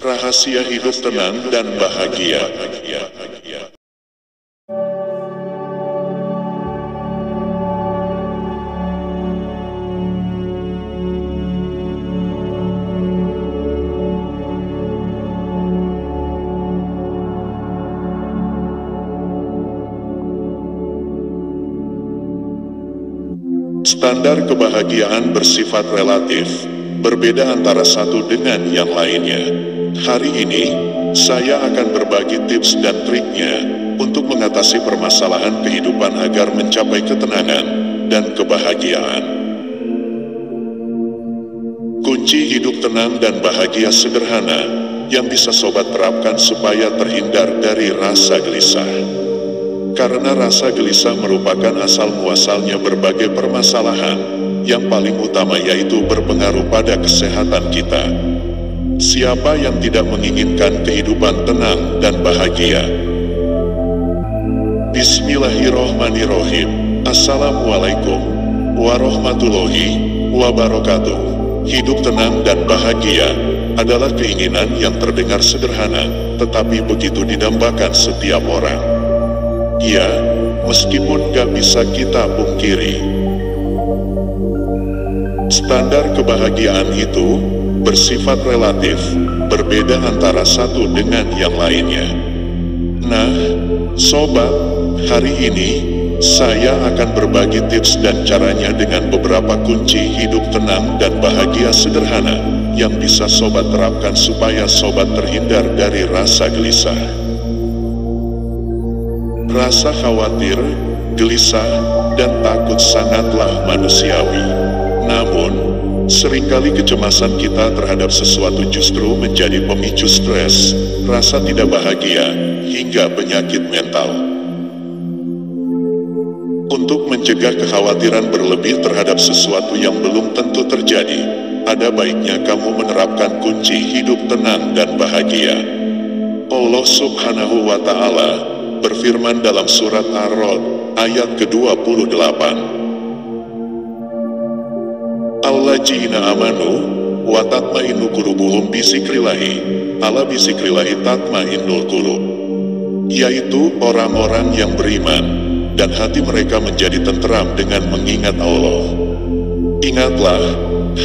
Rahasia hidup tenang dan bahagia. Standar kebahagiaan bersifat relatif, berbeda antara satu dengan yang lainnya. Hari ini, saya akan berbagi tips dan triknya untuk mengatasi permasalahan kehidupan agar mencapai ketenangan dan kebahagiaan. Kunci hidup tenang dan bahagia sederhana yang bisa sobat terapkan supaya terhindar dari rasa gelisah. Karena rasa gelisah merupakan asal-muasalnya berbagai permasalahan, yang paling utama yaitu berpengaruh pada kesehatan kita. Siapa yang tidak menginginkan kehidupan tenang dan bahagia? Bismillahirrohmanirrohim. Assalamualaikum warahmatullahi wabarakatuh. Hidup tenang dan bahagia adalah keinginan yang terdengar sederhana, tetapi begitu didambakan setiap orang. Ya, meskipun gak bisa kita pungkiri, standar kebahagiaan itu bersifat relatif, berbeda antara satu dengan yang lainnya. Nah, sobat, hari ini saya akan berbagi tips dan caranya dengan beberapa kunci hidup tenang dan bahagia sederhana yang bisa sobat terapkan supaya sobat terhindar dari rasa gelisah. Rasa khawatir, gelisah, dan takut sangatlah manusiawi. Namun, seringkali kecemasan kita terhadap sesuatu justru menjadi pemicu stres, rasa tidak bahagia, hingga penyakit mental. Untuk mencegah kekhawatiran berlebih terhadap sesuatu yang belum tentu terjadi, ada baiknya kamu menerapkan kunci hidup tenang dan bahagia. Allah Subhanahu wa Ta'ala berfirman dalam surat Ar-Ra'd ayat ke-28. Alladzina amanu wa tatmainnu qulubuhum bizikrillahi, ala bizikrillahi tatmainnul qulub. Yaitu orang-orang yang beriman dan hati mereka menjadi tenteram dengan mengingat Allah. Ingatlah,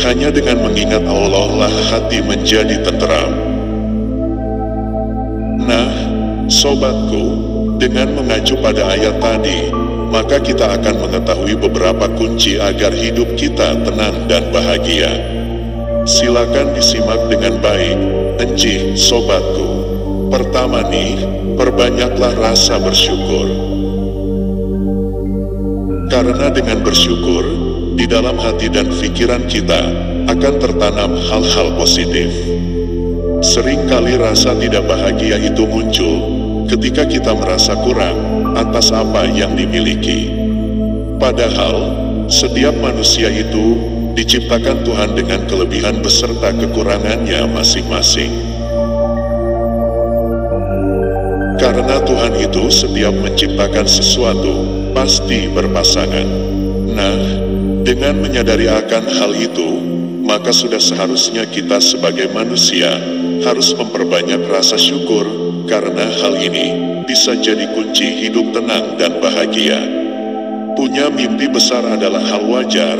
hanya dengan mengingat Allah lah hati menjadi tenteram. Nah, sobatku, dengan mengacu pada ayat tadi, maka kita akan mengetahui beberapa kunci agar hidup kita tenang dan bahagia. Silakan disimak dengan baik, enjih sobatku. Pertama nih, perbanyaklah rasa bersyukur. Karena dengan bersyukur, di dalam hati dan pikiran kita akan tertanam hal-hal positif. Seringkali rasa tidak bahagia itu muncul ketika kita merasa kurang atas apa yang dimiliki. Padahal, setiap manusia itu diciptakan Tuhan dengan kelebihan beserta kekurangannya masing-masing. Karena Tuhan itu setiap menciptakan sesuatu, pasti berpasangan. Nah, dengan menyadari akan hal itu, maka sudah seharusnya kita sebagai manusia harus memperbanyak rasa syukur, karena hal ini bisa jadi kunci hidup tenang dan bahagia. Punya mimpi besar adalah hal wajar,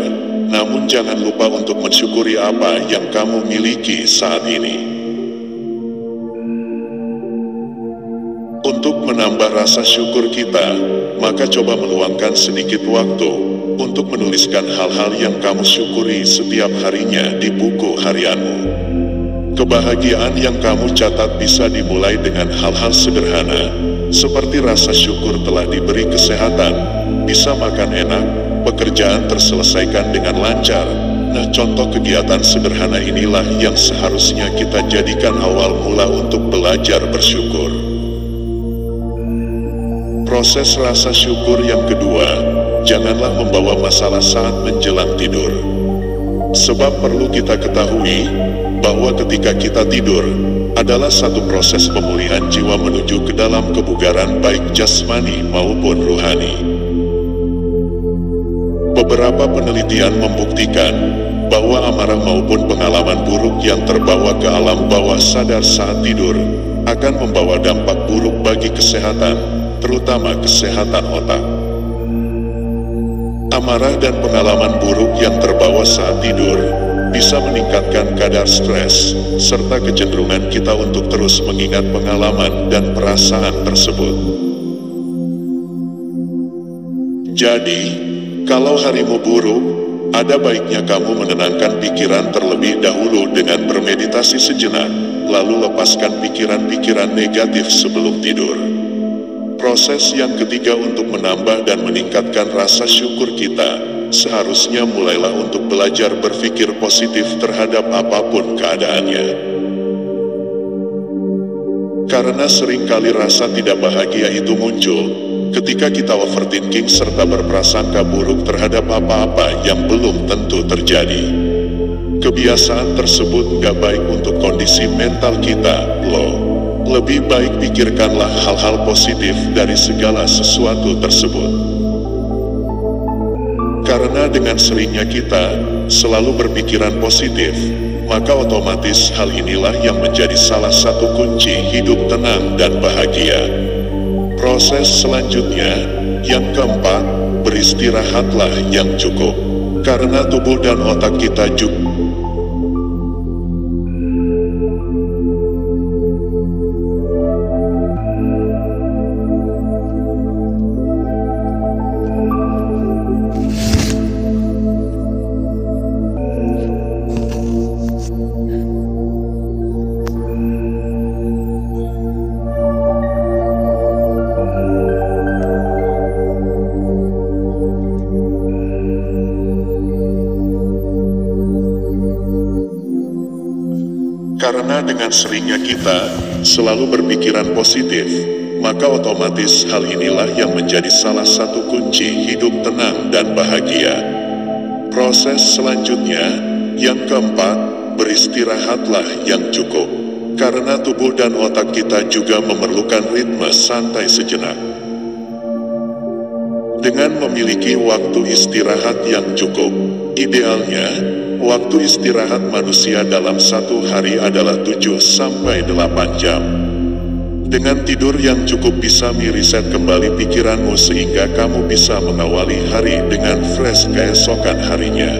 namun jangan lupa untuk mensyukuri apa yang kamu miliki saat ini. Untuk menambah rasa syukur kita, maka coba meluangkan sedikit waktu untuk menuliskan hal-hal yang kamu syukuri setiap harinya di buku harianmu. Kebahagiaan yang kamu catat bisa dimulai dengan hal-hal sederhana, seperti rasa syukur telah diberi kesehatan, bisa makan enak, pekerjaan terselesaikan dengan lancar. Nah, contoh kegiatan sederhana inilah yang seharusnya kita jadikan awal mula untuk belajar bersyukur. Proses rasa syukur yang kedua, janganlah membawa masalah saat menjelang tidur. Sebab perlu kita ketahui bahwa ketika kita tidur adalah satu proses pemulihan jiwa menuju ke dalam kebugaran baik jasmani maupun rohani. Beberapa penelitian membuktikan bahwa amarah maupun pengalaman buruk yang terbawa ke alam bawah sadar saat tidur akan membawa dampak buruk bagi kesehatan, terutama kesehatan otak. Amarah dan pengalaman buruk yang terbawa saat tidur bisa meningkatkan kadar stres, serta kecenderungan kita untuk terus mengingat pengalaman dan perasaan tersebut. Jadi, kalau harimu buruk, ada baiknya kamu menenangkan pikiran terlebih dahulu dengan bermeditasi sejenak, lalu lepaskan pikiran-pikiran negatif sebelum tidur. Proses yang ketiga untuk menambah dan meningkatkan rasa syukur kita, seharusnya mulailah untuk belajar berpikir positif terhadap apapun keadaannya. Karena seringkali rasa tidak bahagia itu muncul ketika kita overthinking serta berprasangka buruk terhadap apa-apa yang belum tentu terjadi. Kebiasaan tersebut gak baik untuk kondisi mental kita, loh. Lebih baik pikirkanlah hal-hal positif dari segala sesuatu tersebut. Karena dengan seringnya kita selalu berpikiran positif, maka otomatis hal inilah yang menjadi salah satu kunci hidup tenang dan bahagia. Proses selanjutnya, yang keempat, beristirahatlah yang cukup. Karena tubuh dan otak kita juga Karena dengan seringnya kita selalu berpikiran positif, maka otomatis hal inilah yang menjadi salah satu kunci hidup tenang dan bahagia. Proses selanjutnya, yang keempat, beristirahatlah yang cukup. Karena tubuh dan otak kita juga memerlukan ritme santai sejenak. Dengan memiliki waktu istirahat yang cukup, idealnya, waktu istirahat manusia dalam satu hari adalah 7-8 jam. Dengan tidur yang cukup bisa mereset kembali pikiranmu sehingga kamu bisa mengawali hari dengan fresh keesokan harinya.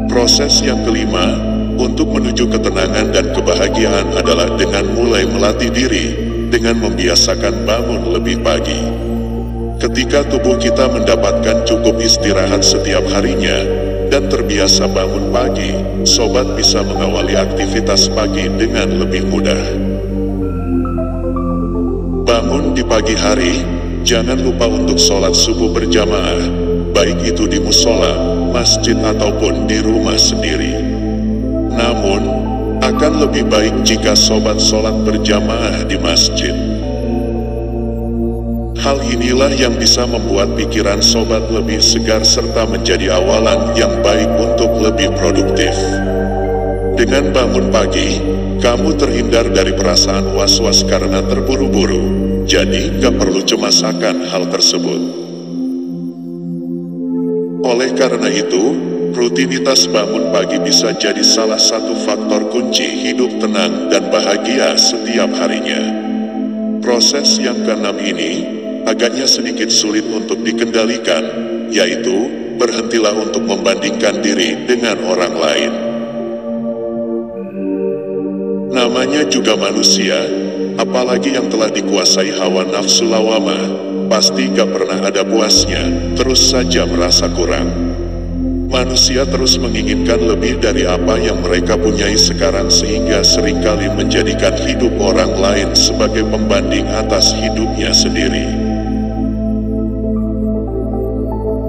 Proses yang kelima, untuk menuju ketenangan dan kebahagiaan adalah dengan mulai melatih diri, dengan membiasakan bangun lebih pagi. Ketika tubuh kita mendapatkan cukup istirahat setiap harinya dan terbiasa bangun pagi, sobat bisa mengawali aktivitas pagi dengan lebih mudah. Bangun di pagi hari, jangan lupa untuk sholat subuh berjamaah, baik itu di musola, masjid ataupun di rumah sendiri. Namun, akan lebih baik jika sobat sholat berjamaah di masjid. Hal inilah yang bisa membuat pikiran sobat lebih segar serta menjadi awalan yang baik untuk lebih produktif. Dengan bangun pagi, kamu terhindar dari perasaan was-was karena terburu-buru, jadi gak perlu cemas akan hal tersebut. Oleh karena itu, rutinitas bangun pagi bisa jadi salah satu faktor kunci hidup tenang dan bahagia setiap harinya. Proses yang keenam ini agaknya sedikit sulit untuk dikendalikan, yaitu berhentilah untuk membandingkan diri dengan orang lain. Namanya juga manusia, apalagi yang telah dikuasai hawa nafsu lawamah, pasti gak pernah ada puasnya, terus saja merasa kurang. Manusia terus menginginkan lebih dari apa yang mereka punyai sekarang sehingga seringkali menjadikan hidup orang lain sebagai pembanding atas hidupnya sendiri.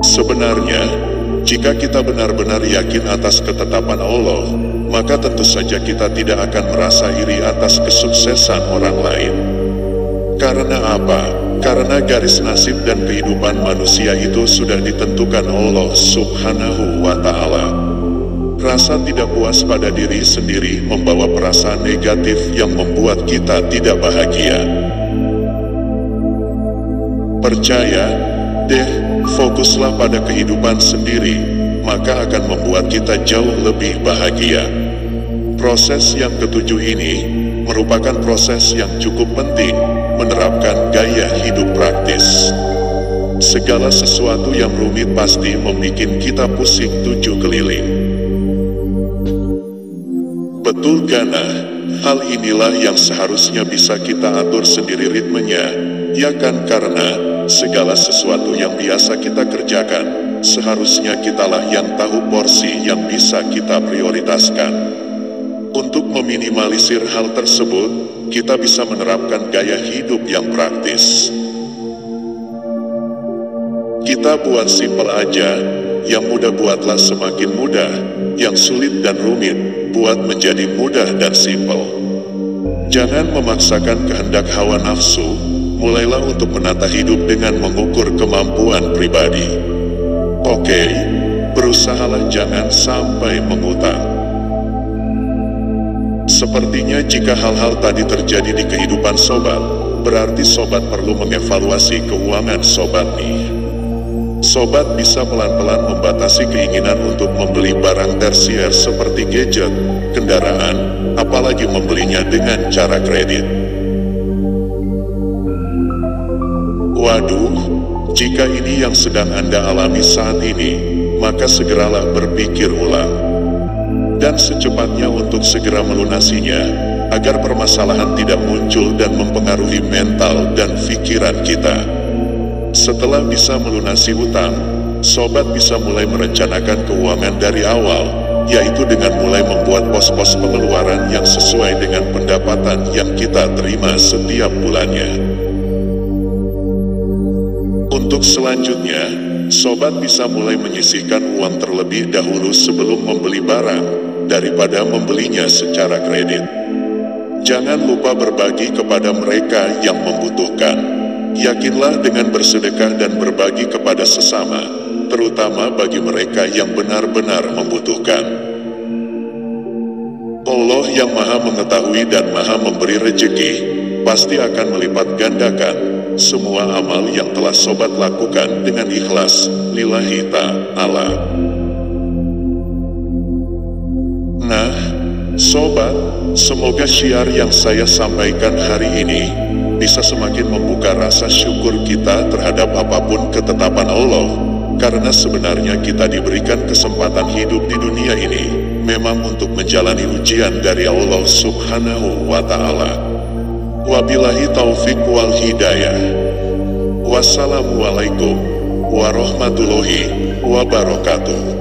Sebenarnya, jika kita benar-benar yakin atas ketetapan Allah, maka tentu saja kita tidak akan merasa iri atas kesuksesan orang lain. Karena apa? Karena garis nasib dan kehidupan manusia itu sudah ditentukan Allah Subhanahu wa Ta'ala. Rasa tidak puas pada diri sendiri membawa perasaan negatif yang membuat kita tidak bahagia. Percaya deh, fokuslah pada kehidupan sendiri, maka akan membuat kita jauh lebih bahagia. Proses yang ketujuh ini merupakan proses yang cukup penting, menerapkan gaya hidup praktis. Segala sesuatu yang rumit pasti membuat kita pusing tujuh keliling. Betul Gana? Hal inilah yang seharusnya bisa kita atur sendiri ritmenya, ya kan? Karena segala sesuatu yang biasa kita kerjakan, seharusnya kitalah yang tahu porsi yang bisa kita prioritaskan. Untuk meminimalisir hal tersebut, kita bisa menerapkan gaya hidup yang praktis. Kita buat simpel aja, yang mudah buatlah semakin mudah, yang sulit dan rumit, buat menjadi mudah dan simpel. Jangan memaksakan kehendak hawa nafsu, mulailah untuk menata hidup dengan mengukur kemampuan pribadi. Oke, berusahalah jangan sampai mengutang. Sepertinya jika hal-hal tadi terjadi di kehidupan sobat, berarti sobat perlu mengevaluasi keuangan sobat nih. Sobat bisa pelan-pelan membatasi keinginan untuk membeli barang tersier seperti gadget, kendaraan, apalagi membelinya dengan cara kredit. Waduh, jika ini yang sedang Anda alami saat ini, maka segeralah berpikir ulang. Dan secepatnya untuk segera melunasinya, agar permasalahan tidak muncul dan mempengaruhi mental dan pikiran kita. Setelah bisa melunasi hutang, sobat bisa mulai merencanakan keuangan dari awal, yaitu dengan mulai membuat pos-pos pengeluaran yang sesuai dengan pendapatan yang kita terima setiap bulannya. Untuk selanjutnya, sobat bisa mulai menyisihkan uang terlebih dahulu sebelum membeli barang, daripada membelinya secara kredit. Jangan lupa berbagi kepada mereka yang membutuhkan. Yakinlah dengan bersedekah dan berbagi kepada sesama, terutama bagi mereka yang benar-benar membutuhkan. Allah yang Maha Mengetahui dan Maha Memberi Rezeki, pasti akan melipat gandakan semua amal yang telah sobat lakukan dengan ikhlas, lillahi ta'ala. Nah, sobat, semoga syiar yang saya sampaikan hari ini bisa semakin membuka rasa syukur kita terhadap apapun ketetapan Allah, karena sebenarnya kita diberikan kesempatan hidup di dunia ini, memang untuk menjalani ujian dari Allah Subhanahu wa Ta'ala. Wabillahi taufik wal hidayah. Wassalamualaikum warahmatullahi wabarakatuh.